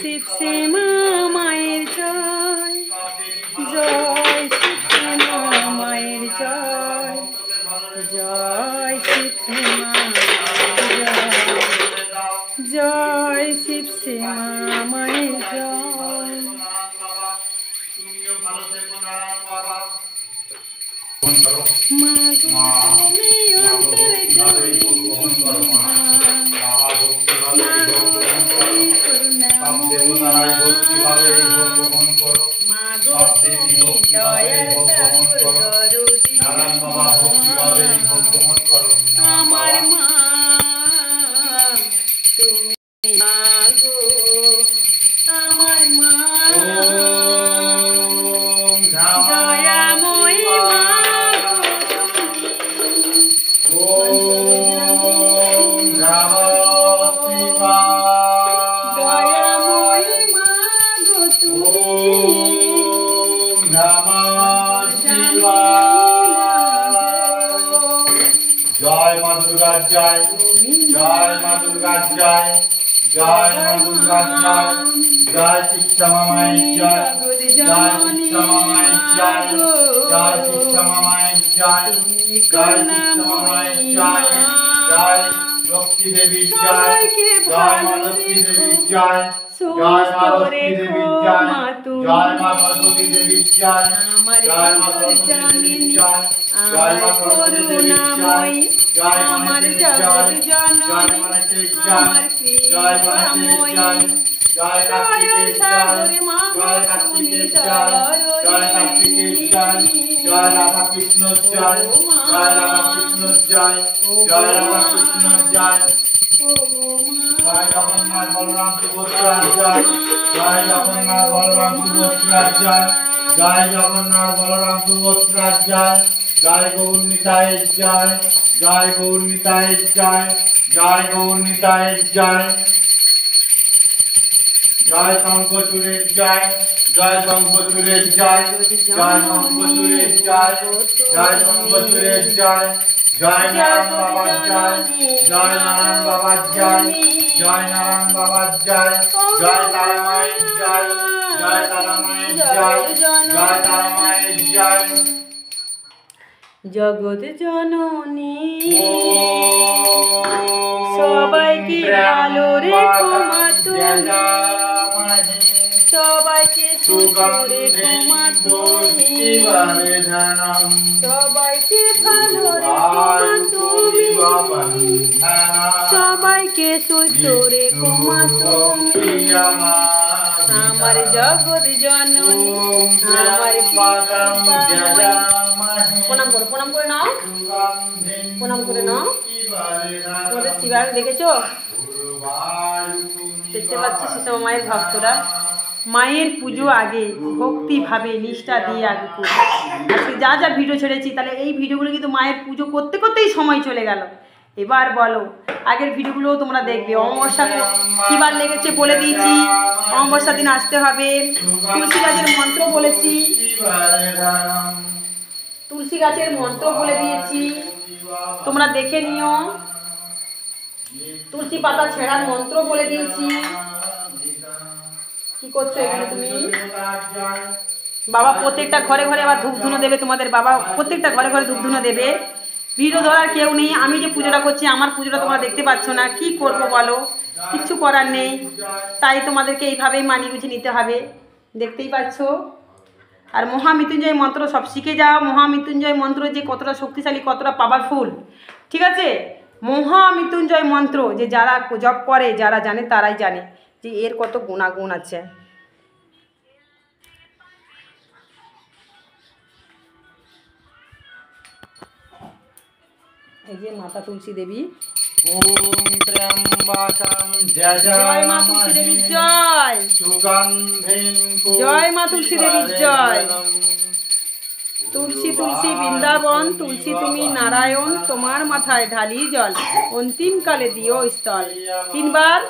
শিব শ্যামা মায়ের জয়, জয় শিব শ্যামা মায়ের জয়, জয় শিব শ্যামা জয়, জয় শিব শ্যামা মায়ের জয়। মা গো তুমি অন্তর্যামী, মা গো তুমি করুণাময়ী, মা গো তুমি দয়ার সাগর দরদী, আমার মা তুমি, মা গো আমার মা দয়াময়ী, মা গো দয়াময়ী, মা গো তুমি, জয় মা দুর্গার জয়, জয় মা দুর্গার জয়, জয় মা দুর্গার জয়, জয় শিক্ষা মায়ের জয়, জয় শিক্ষা মায়ের জয়, জয় শিক্ষা মায়ের জয়, জয় শিক্ষা মায়ের জয়, জয় লক্ষ্মী দেবীর জয়, জয় মা লক্ষ্মী দেবীর জয়, জয় মা লক্ষ্মী দেবীর জয়, জয় মা সরস্বতী দেবীর জয়, জয় মা সরস্বতী দেবীর জয়, জয় মা সরস্বতী দেবীর জয়, জয় মায়ের জয়, জয় মায়ের জয়, জয় মায়ের জয়, জয় কার্তিকের জয়, জয় কার্তিকের জয়, জয় কার্তিকের জয়, জয় রাধা কৃষ্ণর জয়, জয় রাধা কৃষ্ণর জয়, জয় রাধা কৃষ্ণর জয়, জয় জগন্নাথ বলরাম সুভদ্রার জয়, জয় জগন্নাথ বলরাম সুভদ্রার জয়, জয় জগন্নাথ বলরাম সুভদ্রার জয়, জয় গৌর নিতাইয়ের জয়, জয় গৌর নিতাইয়ের জয়, জয় গৌর নিতাইয়ের জয়, জয় শঙ্করচূড়ের জয়, জয় শঙ্করচূড়ের জয়, জয় শঙ্করচূড়ের জয়, জয় শঙ্করচূড়ের জয়, জয় নারায়ণ বাবার জয়, জয় নারায়ণ বাবার জয়, জয় নারায়ণ বাবার জয়, জয় তারা মায়ের জয়, জয় তারা মায়ের জয়, জয় তারা মায়ের জয়। জগৎ জননী সবাইকে ভালো রেখো মা তুমি, সবাইকে সুখ রেখো মা তুমি, সবাইকে ভালো রেখো মা তুমি, সবাইকে সুস্থ রেখো মা তুমি, আমার জগৎ জননী, আমার প্রণাম করো, প্রণাম করে নাও, প্রণাম করে নাও। তোমাদের শিবায়ন দেখেছো, দেখতে পাচ্ছি শিশু মায়ের ভক্তরা মায়ের পুজো আগে ভক্তিভাবে নিষ্ঠা দিয়ে আগে পুজো। আজকে যা যা ভিডিও ছেড়েছি, তাহলে এই ভিডিওগুলো কিন্তু মায়ের পুজো করতে করতেই সময় চলে গেল। এবার বলো, আগের ভিডিওগুলোও তোমরা দেখবে। অমাবস্যা কীবার লেগেছে বলে দিয়েছি, অমাবস্যার দিন আসতে হবে। তুলসী গাছের মন্ত্র বলেছি, তুলসী গাছের মন্ত্র বলে দিয়েছি, তোমরা দেখে নিও। তুলসী পাতা ছেঁড়ার মন্ত্র বলে দিয়েছি। কি করছো এখানে তুমি? বাবা প্রত্যেকটা ঘরে ঘরে আবার ধূপ ধুনো দেবে, তোমাদের বাবা প্রত্যেকটা ঘরে ঘরে ধূপ ধুনো দেবে। ভিডিও ধরার কেউ নেই, আমি যে পুজোটা করছি আমার পুজোটা তোমরা দেখতে পাচ্ছ না, কি করবো বলো, কিচ্ছু করার নেই। তাই তোমাদেরকে এইভাবেই মানিয়ে গুছিয়ে নিতে হবে, দেখতেই পাচ্ছ। আর মহামৃত্যুঞ্জয় মন্ত্র সব শিখে যাও। মহামৃত্যুঞ্জয় মন্ত্র যে কতটা শক্তিশালী, কতটা পাওয়ারফুল, ঠিক আছে? মহামৃত্যুঞ্জয় মন্ত্র যে যারা জপ করে, যারা জানে তারাই জানে যে এর কত গুণাগুণ আছে। এই যে মাতা তুলসী দেবী, ওম ত্র্যম্বকং জয় মা তুলসী দেবীর জয়, সুগন্ধিং জয় মা তুলসী দেবীর জয়। তুলসী তুলসী বৃন্দাবন, তুলসী তুমি নারায়ণ, তোমার মাথায় ঢালি জল, অন্তিমকালে দিও স্থল। তিনবার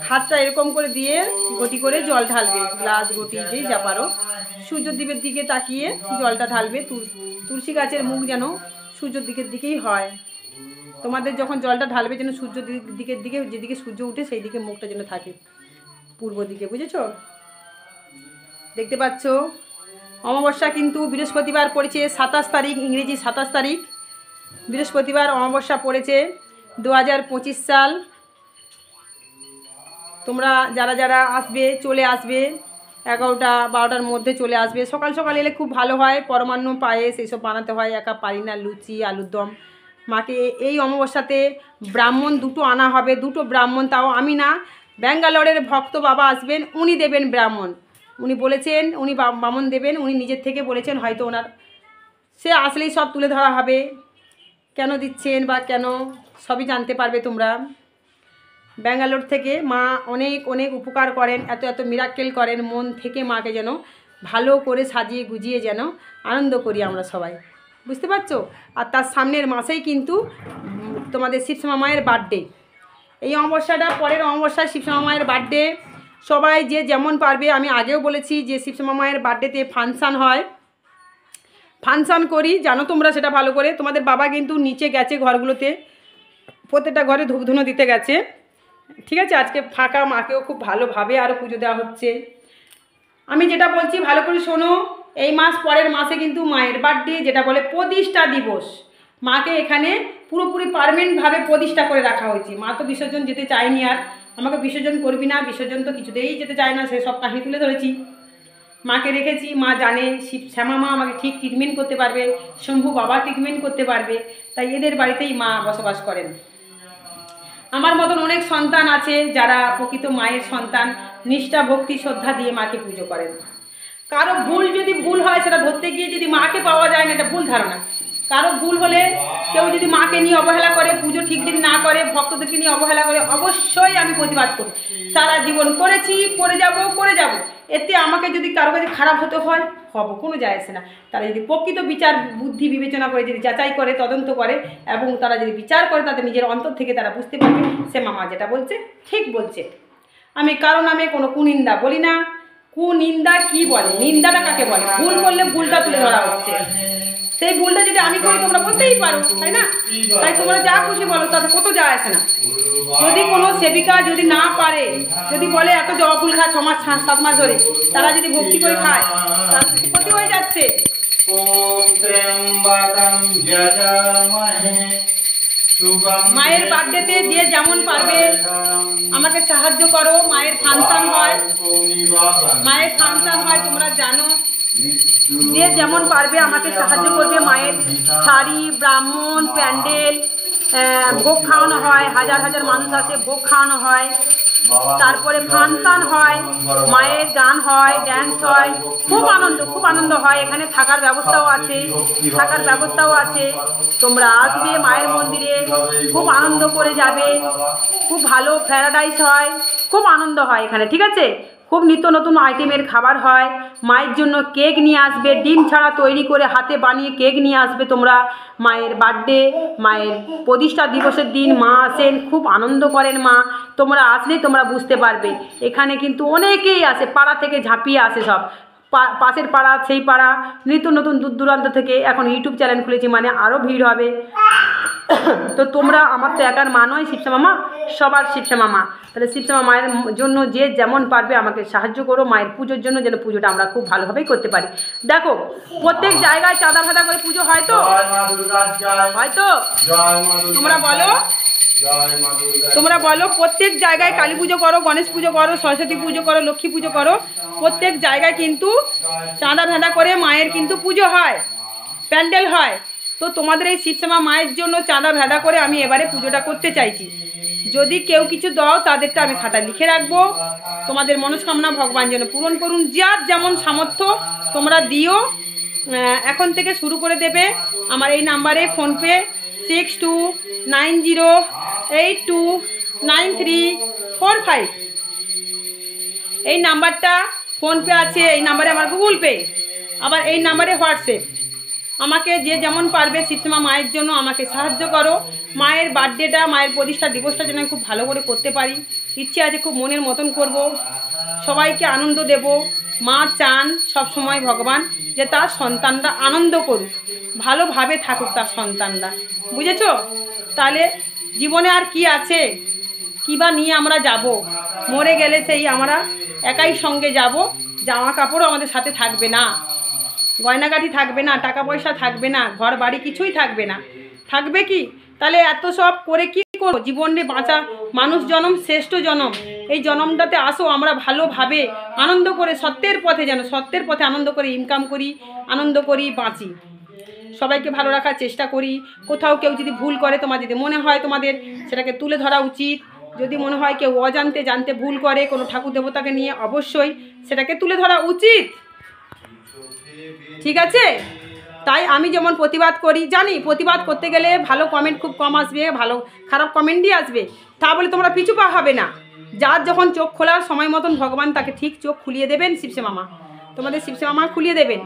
হাতটা এরকম করে দিয়ে ঘটি করে জল ঢালবে, গ্লাস ঘটি যে যা পারো। সূর্যদ্বীপের দিকে তাকিয়ে জলটা ঢালবে। তুলসী গাছের মুখ যেন সূর্যের দিকেই হয়। তোমাদের যখন জলটা ঢালবে যেন সূর্য দিকের দিকে, যেদিকে সূর্য উঠে সেই দিকে মুখটা যেন থাকে। পূর্ব দিকে, বুঝেছো? দেখতে পাচ্ছ অমাবস্যা কিন্তু বৃহস্পতিবার পড়েছে 27 তারিখ, ইংরেজি 27 তারিখ বৃহস্পতিবার অমাবস্যা পড়েছে 2025 সাল। তোমরা যারা যারা আসবে চলে আসবে, 11টা 12টার মধ্যে চলে আসবে। সকাল সকাল এলে খুব ভালো হয়, পরমান্ন পায়েস এইসব বানাতে হয়, একা পারি না, লুচি আলুর দম। মাকে এই অমাবস্যাতে ব্রাহ্মণ 2টো আনা হবে, 2টো ব্রাহ্মণ, তাও আমি না, ব্যাঙ্গালোরের ভক্ত বাবা আসবেন, উনি দেবেন ব্রাহ্মণ। উনি বলেছেন উনি ব্রাহ্মণ দেবেন, উনি নিজের থেকে বলেছেন, হয়তো ওনার সে আসলেই সব তুলে ধরা হবে, কেন দিচ্ছেন বা কেন সবই জানতে পারবে তোমরা। ব্যাঙ্গালোর থেকে মা অনেক অনেক উপকার করেন, এত এত মিরাক্কেল করেন, মন থেকে মাকে যেন ভালো করে সাজিয়ে গুজিয়ে যেন আনন্দ করি আমরা সবাই, বুঝতে পারছো? আর তার সামনের মাসেই কিন্তু তোমাদের শিবশ্যামা মায়ের বার্থডে। এই অমাবস্যাটা পরের অমাবস্যায় শিবশ্যামা মায়ের বার্থডে। সবাই যে যেমন পারবে, আমি আগেও বলেছি যে শিবশ্যামা মায়ের বার্থডেতে ফাংশান হয়, ফাংশান করি, জানো তোমরা সেটা ভালো করে। তোমাদের বাবা কিন্তু নিচে গেছে ঘরগুলোতে, প্রত্যেকটা ঘরে ধূপধুনো দিতে গেছে, ঠিক আছে? আজকে ফাঁকা, মাকেও খুব ভালোভাবে আরও পুজো দেওয়া হচ্ছে। আমি যেটা বলছি ভালো করে শোনো, এই মাস পরের মাসে কিন্তু মায়ের বার্থডে, যেটা বলে প্রতিষ্ঠা দিবস। মাকে এখানে পুরোপুরি পার্মানেন্টভাবে প্রতিষ্ঠা করে রাখা হয়েছে। মা তো বিসর্জন যেতে চায়নি, আর আমাকে বিসর্জন করবি না, বিসর্জন তো কিছুতেই যেতে চায় না, সেসব কাহিনী তুলে ধরেছি। মাকে রেখেছি, মা জানে শ্যামা মা আমাকে ঠিক ট্রিটমেন্ট করতে পারবে, শম্ভু বাবা ট্রিটমেন্ট করতে পারবে, তাই এদের বাড়িতেই মা বসবাস করেন। আমার মতন অনেক সন্তান আছে যারা প্রকৃত মায়ের সন্তান, নিষ্ঠা ভক্তি শ্রদ্ধা দিয়ে মাকে পুজো করেন। কারো ভুল যদি ভুল হয়, সেটা ধরতে গিয়ে যদি মাকে পাওয়া যায় না, এটা ভুল ধারণা। কারো ভুল হলে, কেউ যদি মাকে নিয়ে অবহেলা করে, পুজো ঠিক যদি না করে, ভক্তদেরকে নিয়ে অবহেলা করে, অবশ্যই আমি প্রতিবাদ করি। সারা জীবন করেছি, করে যাব। এতে আমাকে যদি কারো কাছে খারাপ হতে হয়, কোনো যায় আসে না। তারা যদি প্রকৃত বিচার বুদ্ধি বিবেচনা করে, যদি যাচাই করে, তদন্ত করে, এবং তারা যদি বিচার করে, তাদের নিজের অন্তর থেকে তারা বুঝতে পারবে সে মামা যেটা বলছে ঠিক বলছে। আমি কারো নামে কোনো কুনিন্দা বলি না। কুনিন্দা কি বলে, নিন্দাটা কাকে বলে? ভুল করলে ভুলটা তুলে ধরা হচ্ছে, সেই ভুলটা যদি আমি করি তোমরা বলতেই পারো, তাই না? তাই তোমরা যা খুশি বলো, তাতে কত যায় আসে না। যদি কোনো সেবিকা যদি না পারে, যদি বলে এত জবা ফুল খায় 6 মাস 7 মাস ধরে, তারা যদি ভক্তি করে খায়, তার ক্ষতি হয়ে যাচ্ছে। মায়ের বার্থডেতে যে যেমন পারবে আমাকে সাহায্য করো। মায়ের ফাংশন হয়, তোমরা জানো। যে যেমন পারবে আমাকে সাহায্য করবে। মায়ের শাড়ি, ব্রাহ্মণ, প্যান্ডেল, ভোগ খাওয়ানো হয়, হাজার হাজার মানুষ আসে, ভোগ খাওয়ানো হয়। তারপরে ফাংশন হয়, মায়ের গান হয়, ড্যান্স হয়, খুব আনন্দ হয়। এখানে থাকার ব্যবস্থাও আছে, তোমরা আসবে মায়ের মন্দিরে, খুব আনন্দ করে যাবে। খুব ভালো প্যারাডাইস হয়, খুব আনন্দ হয় এখানে, ঠিক আছে? খুব নিত্য নতুন আইটেমের খাবার হয়। মায়ের জন্য কেক নিয়ে আসবে, ডিম ছাড়া তৈরি করে হাতে বানিয়ে কেক নিয়ে আসবে তোমরা। মায়ের বার্থডে, মায়ের প্রতিষ্ঠা দিবসের দিন মা আসেন, খুব আনন্দ করেন মা। তোমরা আসলেই তোমরা বুঝতে পারবে। এখানে কিন্তু অনেকেই আসে, পাড়া থেকে ঝাঁপিয়ে আসে, সব পাশের পাড়া, সেই পাড়া, নিত্য নতুন দূর দূরান্ত থেকে। এখন ইউটিউব চ্যানেল খুলেছি মানে আরও ভিড় হবে। তো তোমরা, আমার তো একার মা নয়, শিবশ্যামা মা সবার শিবশ্যামা মা। তাহলে শিবশ্যামা মায়ের জন্য যে যেমন পারবে আমাকে সাহায্য করো, মায়ের পুজোর জন্য, যেন পুজোটা আমরা খুব ভালোভাবেই করতে পারি। দেখো প্রত্যেক জায়গায় চাঁদা ফাদা করে পুজো হয় তো, তোমরা বলো প্রত্যেক জায়গায় কালী পুজো করো, গণেশ পুজো করো, সরস্বতী পুজো করো, লক্ষ্মী পুজো করো, প্রত্যেক জায়গায় কিন্তু চাঁদা ভেদা করে মায়ের কিন্তু পুজো হয়, প্যান্ডেল হয়। তো তোমাদের এই শিবশ্যামা মায়ের জন্য চাঁদা ভেদা করে আমি এবারে পুজোটা করতে চাইছি। যদি কেউ কিছু দাও, তাদেরটা আমি খাতায় লিখে রাখবো। তোমাদের মনস্কামনা ভগবান যেন পূরণ করুন। যার যেমন সামর্থ্য তোমরা দিও, এখন থেকে শুরু করে দেবে। আমার এই নাম্বারে ফোনপে 6290829345, এই নাম্বারটা ফোনপে আছে, এই নাম্বারে আমার গুগল পে, আবার এই নাম্বারে হোয়াটসঅ্যাপ। আমাকে যে যেমন পারবে শিবশ্যামা মায়ের জন্য আমাকে সাহায্য করো। মায়ের বার্থডেটা, মায়ের প্রতিষ্ঠা দিবসটা যেন আমি খুব ভালো করে করতে পারি, ইচ্ছে আছে, খুব মনের মতন করব, সবাইকে আনন্দ দেব। মা চান সব সময় ভগবান যে তার সন্তানরা আনন্দ করুক, ভালোভাবে থাকুক তার সন্তানরা, বুঝেছো? তাহলে জীবনে আর কি আছে, কী বা নিয়ে আমরা যাব? মরে গেলে সেই আমরা একাই সঙ্গে যাব, জামা কাপড়ও আমাদের সাথে থাকবে না, গয়নাগাটি থাকবে না, টাকা পয়সা থাকবে না, ঘর বাড়ি কিছুই থাকবে না। থাকবে কি? তাহলে এত সব করে কি করবো? জীবনে বাঁচা মানুষ জনম শ্রেষ্ঠ জনম, এই জনমটাতে আসো আমরা ভালোভাবে আনন্দ করে সত্যের পথে, যেন সত্যের পথে আনন্দ করে ইনকাম করি, আনন্দ করি, বাঁচি, সবাইকে ভালো রাখার চেষ্টা করি। কোথাও কেউ যদি ভুল করে, তোমার যদি মনে হয় তোমাদের সেটাকে তুলে ধরা উচিত, যদি মনে হয় কেউ অজান্তে জানতে ভুল করে কোনো ঠাকুর দেবতাকে নিয়ে, অবশ্যই সেটাকে তুলে ধরা উচিত, ঠিক আছে? তাই আমি যেমন প্রতিবাদ করি, জানি প্রতিবাদ করতে গেলে ভালো কমেন্ট খুব কম আসবে, ভালো খারাপ কমেন্টই আসবে, তা বলে তোমরা পিছু পা হবে না। যার যখন চোখ খোলার সময় মতন ভগবান তাকে ঠিক চোখ খুলিয়ে দেবেন, শিবসে মামা, তোমাদের শিবসে মামা খুলিয়ে দেবেন।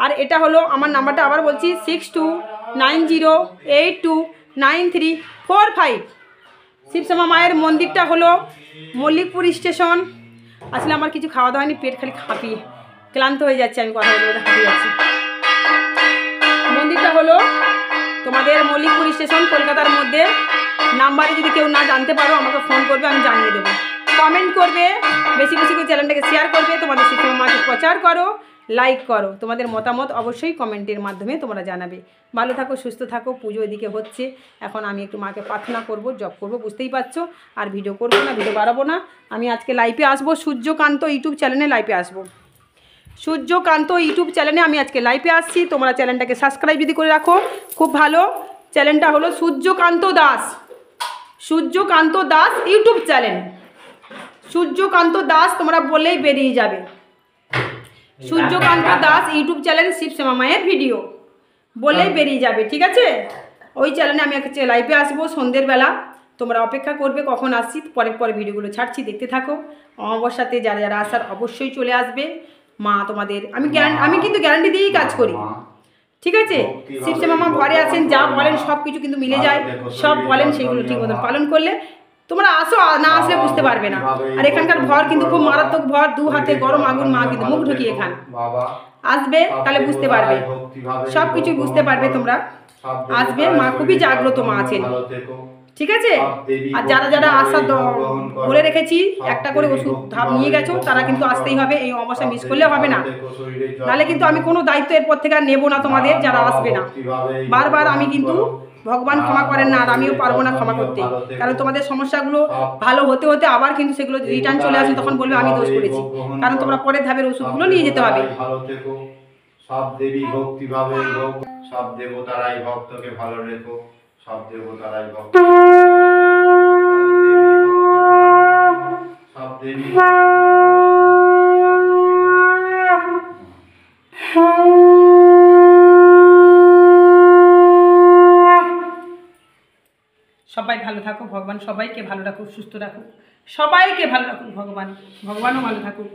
আর এটা হলো আমার নাম্বারটা, আবার বলছি 6290829345। শিবশ্যামা মায়ের মন্দিরটা হলো মল্লিকপুর স্টেশন। আসলে আমার কিছু খাওয়া দাওয়া হয়নি, পেট খালি হাঁপিয়ে ক্লান্ত হয়ে যাচ্ছে, আমি কথা বলতে বলতে হাঁপিয়ে যাচ্ছি। মন্দিরটা হলো তোমাদের মল্লিকপুর স্টেশন, কলকাতার মধ্যে। নাম্বারে যদি কেউ না জানতে পারো আমাকে ফোন করবে, আমি জানিয়ে দেবো। কমেন্ট করবে, বেশি বেশি করে চ্যানেলটাকে শেয়ার করবে, তোমাদের শিবশ্যামা মাকে প্রচার করো, লাইক করো, তোমাদের মতামত অবশ্যই কমেন্টের মাধ্যমে তোমরা জানাবে। ভালো থাকো, সুস্থ থাকো। পুজো এদিকে হচ্ছে, এখন আমি একটু মাকে প্রার্থনা করব, জপ করব, বুঝতেই পারছো। আর ভিডিও করবো না, ভিডিও বাড়াবো না। আমি আজকে লাইভে আসবো, সূর্যকান্ত ইউটিউব চ্যানেলে লাইভে আসবো। সূর্যকান্ত ইউটিউব চ্যানেলে আমি আজকে লাইভে আসছি। তোমরা চ্যানেলটাকে সাবস্ক্রাইব যদি করে রাখো খুব ভালো। চ্যানেলটা হলো সূর্যকান্ত দাস, সূর্যকান্ত দাস ইউটিউব চ্যানেল। সূর্যকান্ত দাস তোমরা বললেই বেরিয়ে যাবে। সূর্যকান্ত দাস ইউটিউব চ্যানেল, শিবশ্যামা মায়ের ভিডিও বললেই বেরিয়ে যাবে, ঠিক আছে? ওই চ্যানেলে আমি একটা লাইভে আসবো সন্ধ্যের বেলা, তোমরা অপেক্ষা করবে কখন আসছি, পরে ভিডিওগুলো ছাড়ছি, দেখতে থাকো। অমাবস্যাতে যারা যারা আসার অবশ্যই চলে আসবে। মা তোমাদের আমি কিন্তু গ্যারান্টি দিয়েই কাজ করি, ঠিক আছে? শিবশ্যামা মা ঘরে আছেন, যা বলেন সব কিছু কিন্তু মিলে যায়, সব বলেন সেগুলো ঠিক মতন পালন করলে তোমরা আসো, না আসলে বুঝতে পারবে না। আর এখানকার ভর কিন্তু খুব মারাত্মক ভর, 2 হাতে গরম আগুন, মা কিন্তু মুখ ঢুকিয়ে খান। আসবে তাহলে বুঝতে পারবে, সব কিছু বুঝতে পারবে তোমরা। আসবে, মা খুবই জাগ্রত মা আছেন, ঠিক আছে? আর যারা যারা আসার বলে রেখেছি, একটা করে ওষুধ ধাপ নিয়ে গেছো, তারা কিন্তু আসতেই হবে, এই অবস্থা মিস করলে হবে না। নাহলে কিন্তু আমি কোনো দায়িত্ব এরপর থেকে আর নেবো না তোমাদের, যারা আসবে না। বারবার আমি কিন্তু, ভগবান ক্ষমা করেন না, আর আমিও পারবো না ক্ষমা করতে, কারণ তোমাদের সমস্যাগুলো ভালো হতে হতে আবার কিন্তু সেগুলো রিটার্ন চলে আসে, তখন বলবে আমি দোষ করেছি, কারণ তোমরা পরের ধাপের ওষুধগুলো নিয়ে যেতে হবে। সব দেবী ভক্তিভাবে হোক, সব দেবতারাই ভক্তকে ভালো রেখো, সব দেবতারাই ভক্ত, সব দেবী সবাই ভালো থাকো, ভগবান সবাইকে ভালো রাখুক, সুস্থ রাখুক, সবাইকে ভালো রাখুক, ভগবানও ভালো থাকুক।